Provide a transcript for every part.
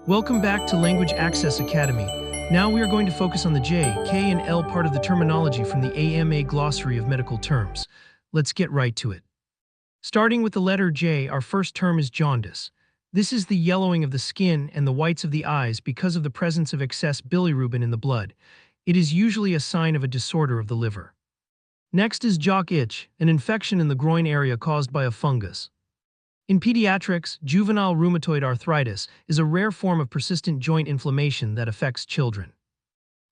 Welcome back to Language Access Academy. Now we are going to focus on the J, K, and L part of the terminology from the AMA Glossary of Medical Terms. Let's get right to it. Starting with the letter J, our first term is jaundice. This is the yellowing of the skin and the whites of the eyes because of the presence of excess bilirubin in the blood. It is usually a sign of a disorder of the liver. Next is jock itch, an infection in the groin area caused by a fungus. In pediatrics, juvenile rheumatoid arthritis is a rare form of persistent joint inflammation that affects children.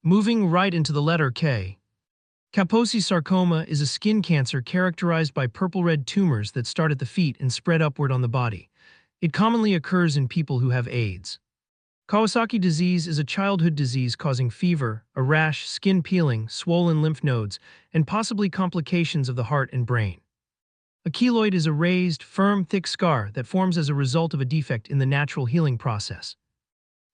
Moving right into the letter K. Kaposi sarcoma is a skin cancer characterized by purple-red tumors that start at the feet and spread upward on the body. It commonly occurs in people who have AIDS. Kawasaki disease is a childhood disease causing fever, a rash, skin peeling, swollen lymph nodes, and possibly complications of the heart and brain. A keloid is a raised, firm, thick scar that forms as a result of a defect in the natural healing process.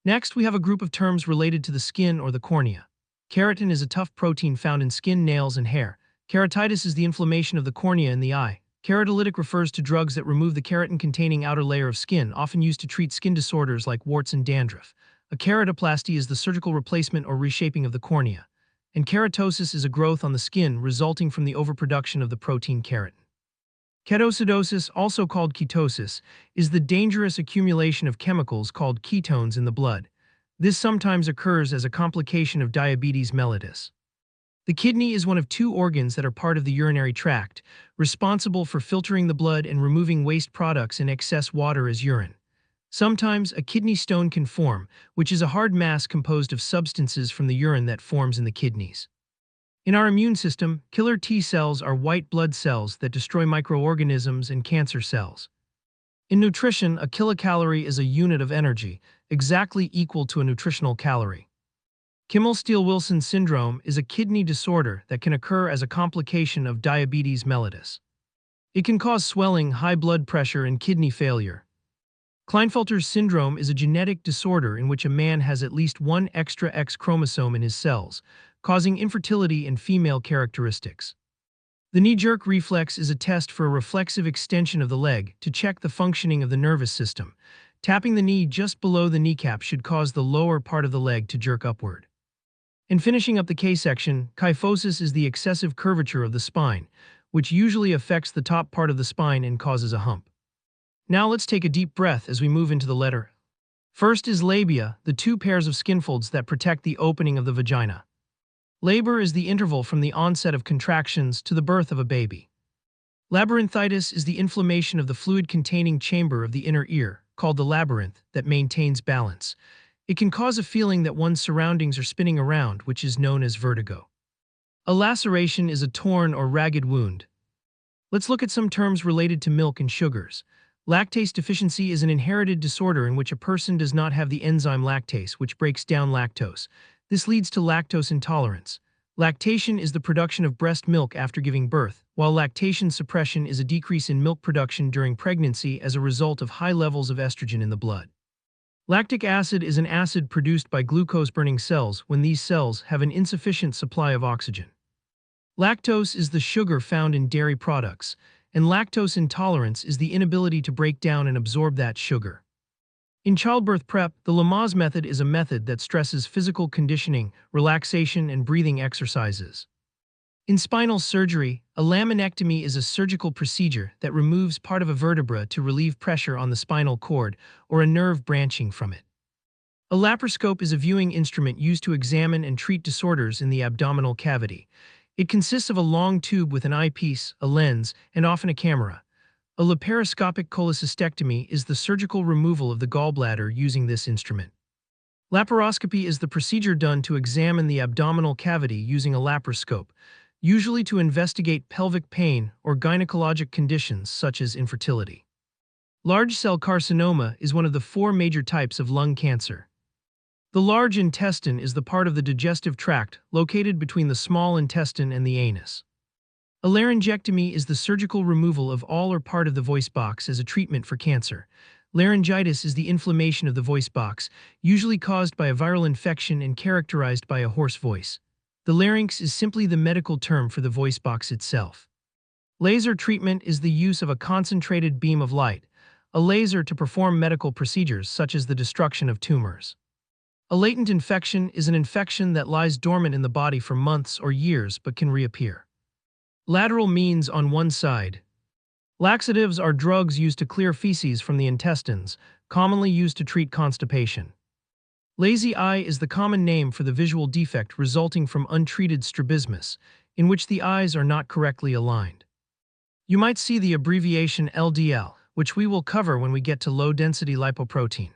Next, we have a group of terms related to the skin or the cornea. Keratin is a tough protein found in skin, nails, and hair. Keratitis is the inflammation of the cornea in the eye. Keratolytic refers to drugs that remove the keratin-containing outer layer of skin, often used to treat skin disorders like warts and dandruff. A keratoplasty is the surgical replacement or reshaping of the cornea. And keratosis is a growth on the skin resulting from the overproduction of the protein keratin. Ketoacidosis, also called ketosis, is the dangerous accumulation of chemicals called ketones in the blood. This sometimes occurs as a complication of diabetes mellitus. The kidney is one of two organs that are part of the urinary tract, responsible for filtering the blood and removing waste products and excess water as urine. Sometimes a kidney stone can form, which is a hard mass composed of substances from the urine that forms in the kidneys. In our immune system, killer T cells are white blood cells that destroy microorganisms and cancer cells. In nutrition, a kilocalorie is a unit of energy, exactly equal to a nutritional calorie. Kimmel-Steele-Wilson syndrome is a kidney disorder that can occur as a complication of diabetes mellitus. It can cause swelling, high blood pressure, and kidney failure. Klinefelter's syndrome is a genetic disorder in which a man has at least one extra X chromosome in his cells, causing infertility and female characteristics. The knee-jerk reflex is a test for a reflexive extension of the leg to check the functioning of the nervous system. Tapping the knee just below the kneecap should cause the lower part of the leg to jerk upward. And finishing up the K section, kyphosis is the excessive curvature of the spine, which usually affects the top part of the spine and causes a hump. Now let's take a deep breath as we move into the letter. First is labia, the two pairs of skin folds that protect the opening of the vagina. Labor is the interval from the onset of contractions to the birth of a baby. Labyrinthitis is the inflammation of the fluid-containing chamber of the inner ear, called the labyrinth, that maintains balance. It can cause a feeling that one's surroundings are spinning around, which is known as vertigo. A laceration is a torn or ragged wound. Let's look at some terms related to milk and sugars. Lactase deficiency is an inherited disorder in which a person does not have the enzyme lactase, which breaks down lactose. This leads to lactose intolerance. Lactation is the production of breast milk after giving birth, while lactation suppression is a decrease in milk production during pregnancy as a result of high levels of estrogen in the blood. Lactic acid is an acid produced by glucose-burning cells when these cells have an insufficient supply of oxygen. Lactose is the sugar found in dairy products, and lactose intolerance is the inability to break down and absorb that sugar. In childbirth prep, the Lamaze method is a method that stresses physical conditioning, relaxation, and breathing exercises. In spinal surgery, a laminectomy is a surgical procedure that removes part of a vertebra to relieve pressure on the spinal cord or a nerve branching from it. A laparoscope is a viewing instrument used to examine and treat disorders in the abdominal cavity. It consists of a long tube with an eyepiece, a lens, and often a camera. A laparoscopic cholecystectomy is the surgical removal of the gallbladder using this instrument. Laparoscopy is the procedure done to examine the abdominal cavity using a laparoscope, usually to investigate pelvic pain or gynecologic conditions such as infertility. Large cell carcinoma is one of the four major types of lung cancer. The large intestine is the part of the digestive tract located between the small intestine and the anus. A laryngectomy is the surgical removal of all or part of the voice box as a treatment for cancer. Laryngitis is the inflammation of the voice box, usually caused by a viral infection and characterized by a hoarse voice. The larynx is simply the medical term for the voice box itself. Laser treatment is the use of a concentrated beam of light, a laser to perform medical procedures such as the destruction of tumors. A latent infection is an infection that lies dormant in the body for months or years but can reappear. Lateral means on one side. Laxatives are drugs used to clear feces from the intestines, commonly used to treat constipation. Lazy eye is the common name for the visual defect resulting from untreated strabismus, in which the eyes are not correctly aligned. You might see the abbreviation LDL, which we will cover when we get to low-density lipoprotein.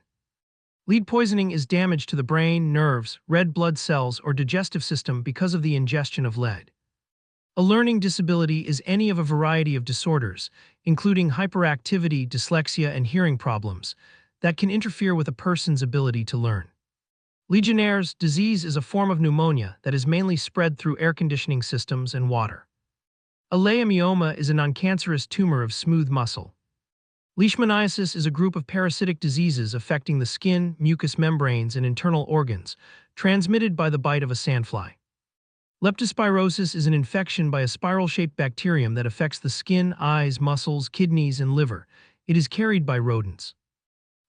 Lead poisoning is damage to the brain, nerves, red blood cells, or digestive system because of the ingestion of lead. A learning disability is any of a variety of disorders, including hyperactivity, dyslexia, and hearing problems, that can interfere with a person's ability to learn. Legionnaire's disease is a form of pneumonia that is mainly spread through air conditioning systems and water. A leiomyoma is a noncancerous tumor of smooth muscle. Leishmaniasis is a group of parasitic diseases affecting the skin, mucous membranes, and internal organs, transmitted by the bite of a sandfly. Leptospirosis is an infection by a spiral-shaped bacterium that affects the skin, eyes, muscles, kidneys, and liver. It is carried by rodents.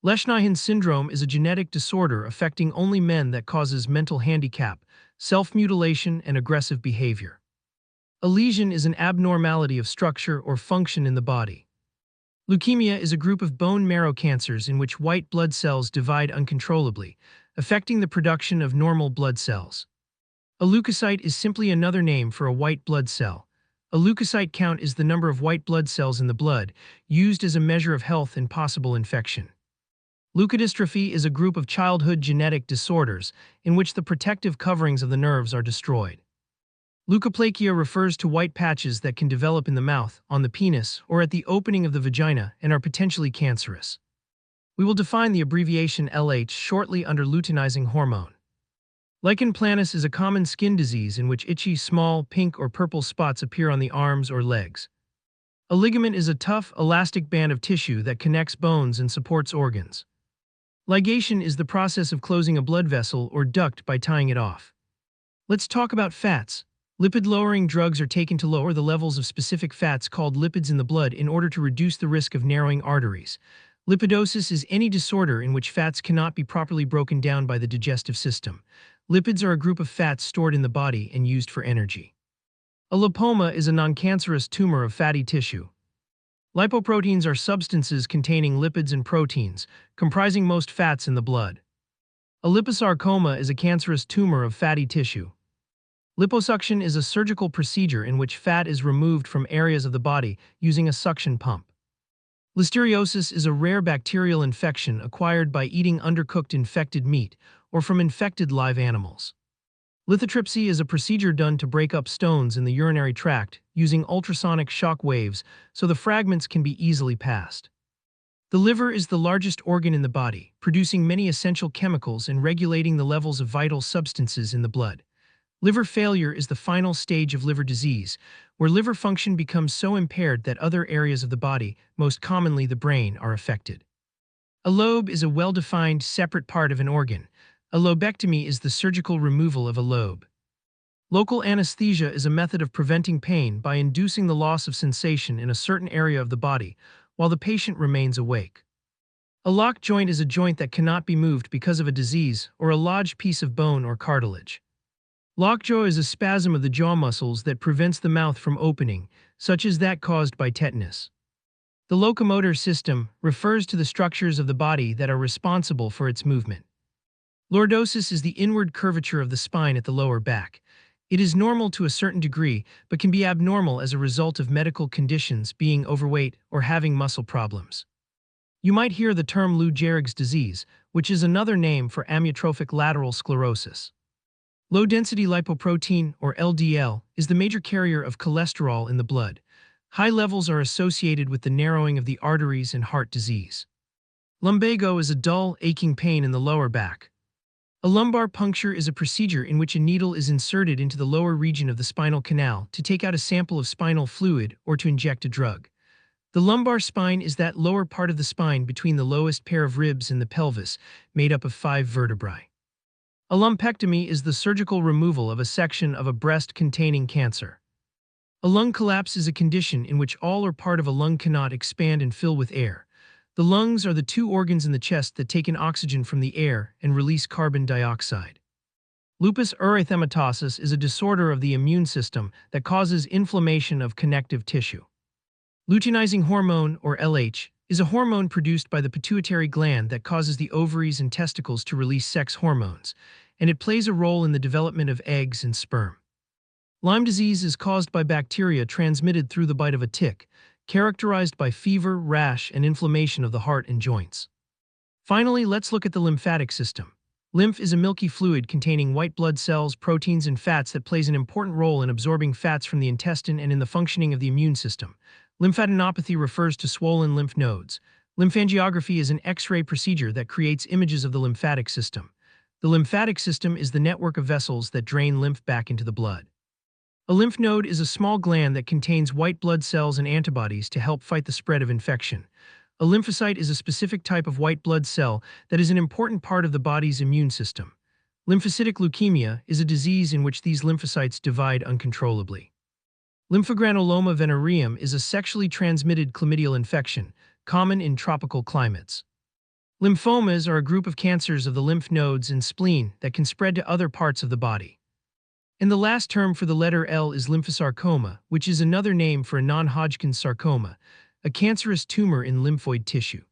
Leschnyhan syndrome is a genetic disorder affecting only men that causes mental handicap, self-mutilation, and aggressive behavior. A lesion is an abnormality of structure or function in the body. Leukemia is a group of bone marrow cancers in which white blood cells divide uncontrollably, affecting the production of normal blood cells. A leukocyte is simply another name for a white blood cell. A leukocyte count is the number of white blood cells in the blood, used as a measure of health and possible infection. Leukodystrophy is a group of childhood genetic disorders in which the protective coverings of the nerves are destroyed. Leukoplakia refers to white patches that can develop in the mouth, on the penis, or at the opening of the vagina and are potentially cancerous. We will define the abbreviation LH shortly under luteinizing hormone. Lichen planus is a common skin disease in which itchy, small, pink or purple spots appear on the arms or legs. A ligament is a tough, elastic band of tissue that connects bones and supports organs. Ligation is the process of closing a blood vessel or duct by tying it off. Let's talk about fats. Lipid-lowering drugs are taken to lower the levels of specific fats called lipids in the blood in order to reduce the risk of narrowing arteries. Lipidosis is any disorder in which fats cannot be properly broken down by the digestive system. Lipids are a group of fats stored in the body and used for energy. A lipoma is a noncancerous tumor of fatty tissue. Lipoproteins are substances containing lipids and proteins, comprising most fats in the blood. A liposarcoma is a cancerous tumor of fatty tissue. Liposuction is a surgical procedure in which fat is removed from areas of the body using a suction pump. Listeriosis is a rare bacterial infection acquired by eating undercooked infected meat or from infected live animals. Lithotripsy is a procedure done to break up stones in the urinary tract using ultrasonic shock waves so the fragments can be easily passed. The liver is the largest organ in the body, producing many essential chemicals and regulating the levels of vital substances in the blood. Liver failure is the final stage of liver disease, where liver function becomes so impaired that other areas of the body, most commonly the brain, are affected. A lobe is a well-defined, separate part of an organ. A lobectomy is the surgical removal of a lobe. Local anesthesia is a method of preventing pain by inducing the loss of sensation in a certain area of the body while the patient remains awake. A lock joint is a joint that cannot be moved because of a disease or a lodged piece of bone or cartilage. Lockjaw is a spasm of the jaw muscles that prevents the mouth from opening, such as that caused by tetanus. The locomotor system refers to the structures of the body that are responsible for its movement. Lordosis is the inward curvature of the spine at the lower back. It is normal to a certain degree, but can be abnormal as a result of medical conditions, being overweight or having muscle problems. You might hear the term Lou Gehrig's disease, which is another name for amyotrophic lateral sclerosis. Low-density lipoprotein, or LDL, is the major carrier of cholesterol in the blood. High levels are associated with the narrowing of the arteries and heart disease. Lumbago is a dull, aching pain in the lower back. A lumbar puncture is a procedure in which a needle is inserted into the lower region of the spinal canal to take out a sample of spinal fluid or to inject a drug. The lumbar spine is that lower part of the spine between the lowest pair of ribs and the pelvis, made up of 5 vertebrae. A lumpectomy is the surgical removal of a section of a breast containing cancer. A lung collapse is a condition in which all or part of a lung cannot expand and fill with air. The lungs are the two organs in the chest that take in oxygen from the air and release carbon dioxide. Lupus erythematosus is a disorder of the immune system that causes inflammation of connective tissue. Luteinizing hormone, or LH, is a hormone produced by the pituitary gland that causes the ovaries and testicles to release sex hormones, and it plays a role in the development of eggs and sperm. Lyme disease is caused by bacteria transmitted through the bite of a tick, characterized by fever, rash, and inflammation of the heart and joints. Finally, let's look at the lymphatic system. Lymph is a milky fluid containing white blood cells, proteins, and fats that plays an important role in absorbing fats from the intestine and in the functioning of the immune system. Lymphadenopathy refers to swollen lymph nodes. Lymphangiography is an X-ray procedure that creates images of the lymphatic system. The lymphatic system is the network of vessels that drain lymph back into the blood. A lymph node is a small gland that contains white blood cells and antibodies to help fight the spread of infection. A lymphocyte is a specific type of white blood cell that is an important part of the body's immune system. Lymphocytic leukemia is a disease in which these lymphocytes divide uncontrollably. Lymphogranuloma venereum is a sexually transmitted chlamydial infection, common in tropical climates. Lymphomas are a group of cancers of the lymph nodes and spleen that can spread to other parts of the body. And the last term for the letter L is lymphosarcoma, which is another name for a non-Hodgkin's sarcoma, a cancerous tumor in lymphoid tissue.